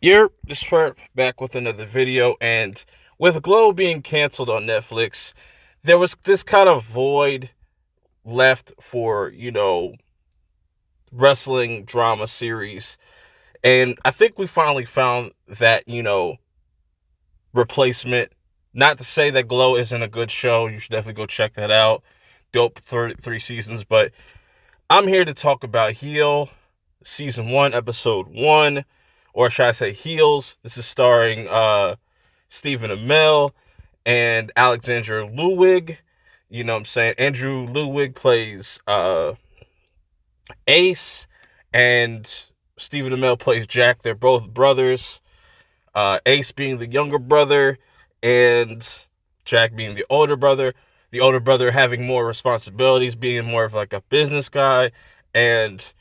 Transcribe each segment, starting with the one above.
You're Swerve back with another video, and with Glow being canceled on Netflix, there was this kind of void left for, wrestling drama series. And I think we finally found that, replacement. Not to say that Glow isn't a good show. You should definitely go check that out. Dope three seasons. But I'm here to talk about Heel, Season 1, Episode 1. Or should I say Heels? This is starring Stephen Amell and Alexander Ludwig. You know what I'm saying? Andrew Ludwig plays Ace, and Stephen Amell plays Jack. They're both brothers. Ace being the younger brother, and Jack being the older brother. The older brother having more responsibilities, being more of like a business guy, and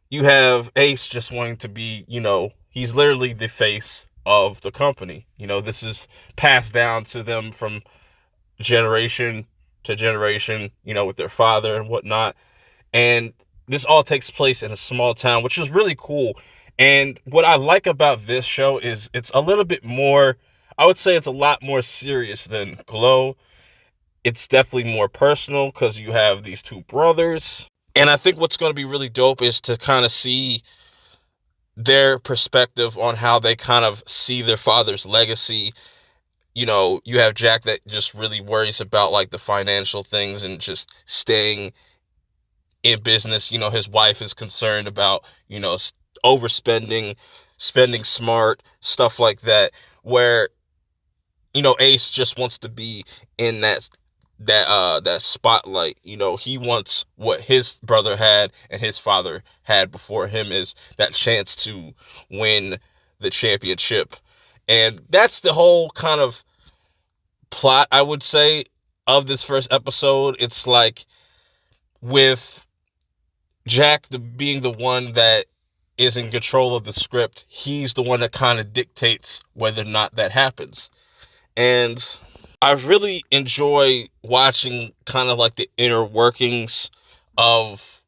you have Ace just wanting to be, he's literally the face of the company. This is passed down to them from generation to generation, with their father and whatnot. And this all takes place in a small town, which is really cool. And what I like about this show is it's a little bit more, I would say it's a lot more serious than Glow. It's definitely more personal because you have these two brothers. And I think what's going to be really dope is to kind of see their perspective on how they kind of see their father's legacy. You have Jack that just really worries about like the financial things and just staying in business. His wife is concerned about, overspending, spending smart, stuff like that, where, Ace just wants to be in that spotlight. He wants what his brother had and his father had before him, is that chance to win the championship. And that's the whole kind of plot, I would say, of this first episode. It's like with Jack being the one that is in control of the script, he's the one that kind of dictates whether or not that happens. And I really enjoy watching kind of like the inner workings of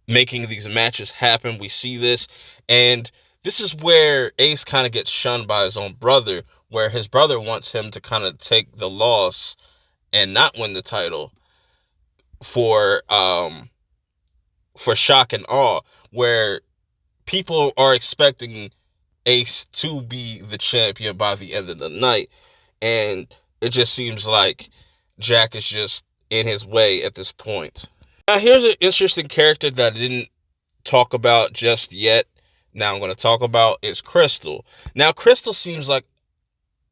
making these matches happen. We see this, and this is where Ace kind of gets shunned by his own brother, where his brother wants him to kind of take the loss and not win the title for shock and awe, where people are expecting Ace to be the champion by the end of the night. And it just seems like Jack is just in his way at this point. Now, here's an interesting character that I didn't talk about just yet. Now I'm going to talk about is Crystal. Now, Crystal seems like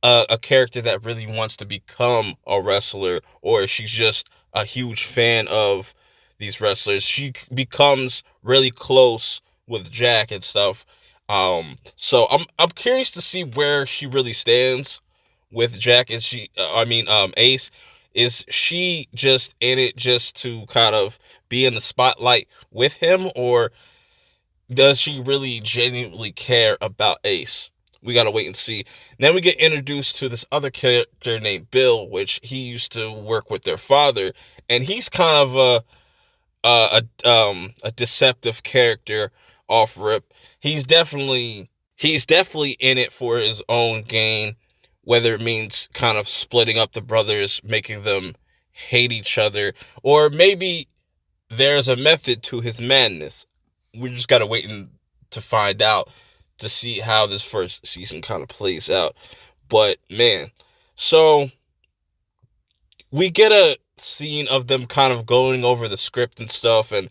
a character that really wants to become a wrestler, or she's just a huge fan of these wrestlers. She becomes really close with Jack and stuff. So I'm curious to see where she really stands with Jack. Is she, Ace, is she just in it just to kind of be in the spotlight with him, or does she really genuinely care about Ace? We gotta wait and see. Then we get introduced to this other character named Bill, which he used to work with their father, and he's kind of a deceptive character off rip. He's definitely in it for his own gain, whether it means kind of splitting up the brothers, making them hate each other, or maybe there's a method to his madness. We just got to wait to find out, to see how this first season kind of plays out. But man, so we get a scene of them kind of going over the script and stuff, and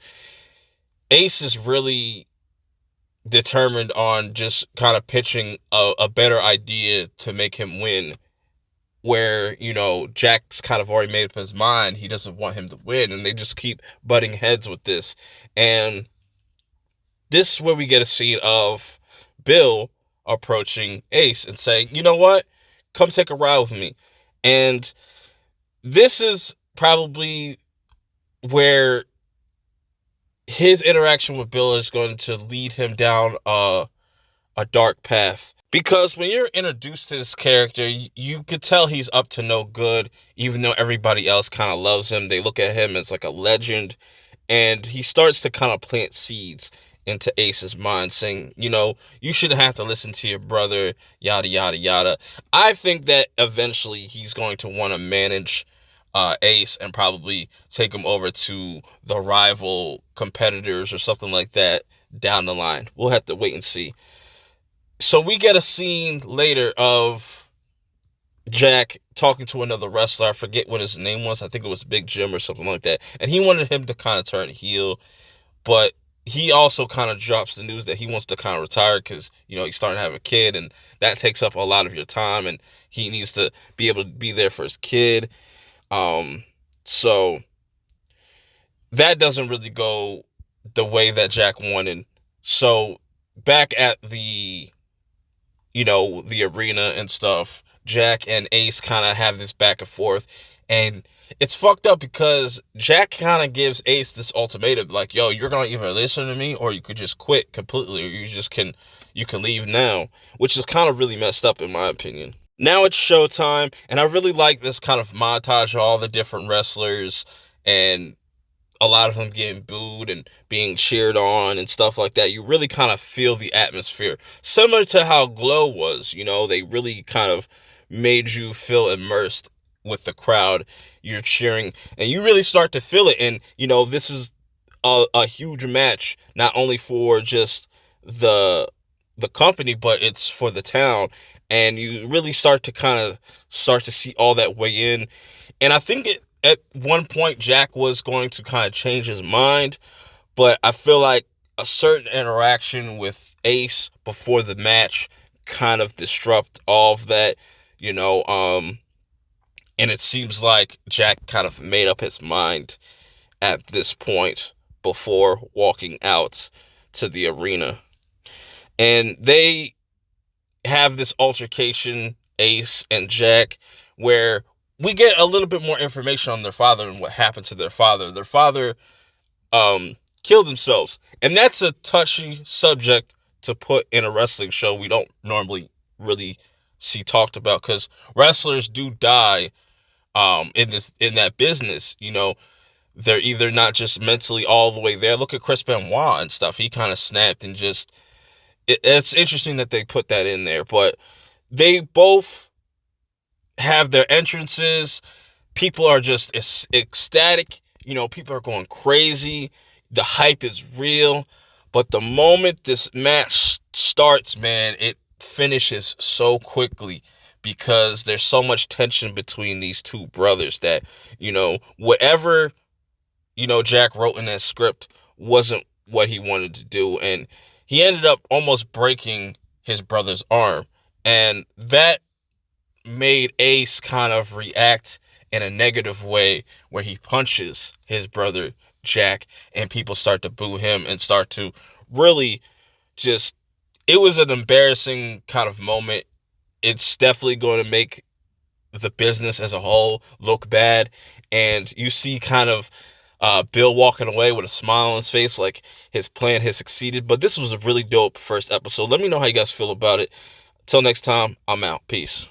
Ace is really determined on just kind of pitching a better idea to make him win, where, Jack's kind of already made up his mind. He doesn't want him to win, and they just keep butting heads with this. And this is where we get a scene of Bill approaching Ace and saying, you know what, come take a ride with me. And this is probably where his interaction with Bill is going to lead him down a dark path. Because when you're introduced to this character, you could tell he's up to no good, even though everybody else kind of loves him. They look at him as like a legend, and he starts to kind of plant seeds into Ace's mind, saying, you shouldn't have to listen to your brother, yada, yada, yada. I think that eventually he's going to want to manage Ace and probably take him over to the rival competitors or something like that down the line. We'll have to wait and see. So we get a scene later of Jack talking to another wrestler. I forget what his name was. I think it was Big Jim or something like that. And he wanted him to kind of turn heel, but he also kind of drops the news that he wants to kind of retire because, he's starting to have a kid, and that takes up a lot of your time, and he needs to be able to be there for his kid. So that doesn't really go the way that Jack wanted. So back at the arena and stuff, Jack and Ace kind of have this back and forth, and it's fucked up because Jack kind of gives Ace this ultimatum, like, yo, you're gonna either listen to me or you could just quit completely, or you can leave now, which is kind of really messed up in my opinion. Now it's showtime, and I really like this kind of montage of all the different wrestlers and a lot of them getting booed and being cheered on and stuff like that. You really kind of feel the atmosphere. Similar to how Glow was, they really kind of made you feel immersed with the crowd. You're cheering and you really start to feel it. And, this is a huge match, not only for just the company, but it's for the town. And you really start to see all that weigh in. And I think at one point, Jack was going to kind of change his mind, but I feel like a certain interaction with Ace before the match kind of disrupt all of that, and it seems like Jack kind of made up his mind at this point before walking out to the arena. And they have this altercation, Ace and Jack, where we get a little bit more information on their father and what happened to their father. Their father killed themselves. And that's a touchy subject to put in a wrestling show. We don't normally really see talked about because wrestlers do die in that business. They're either not just mentally all the way there. Look at Chris Benoit and stuff. He kind of snapped and just... It's interesting that they put that in there. But they both have their entrances. People are just ecstatic. People are going crazy. The hype is real. But the moment this match starts, man, it finishes so quickly because there's so much tension between these two brothers that, whatever, Jack wrote in that script wasn't what he wanted to do. And he ended up almost breaking his brother's arm. And that made Ace kind of react in a negative way where he punches his brother Jack and people start to boo him and start to really just... It was an embarrassing kind of moment. It's definitely going to make the business as a whole look bad. And you see kind of Bill walking away with a smile on his face like his plan has succeeded. But this was a really dope first episode. Let me know how you guys feel about it. Till next time, I'm out. Peace.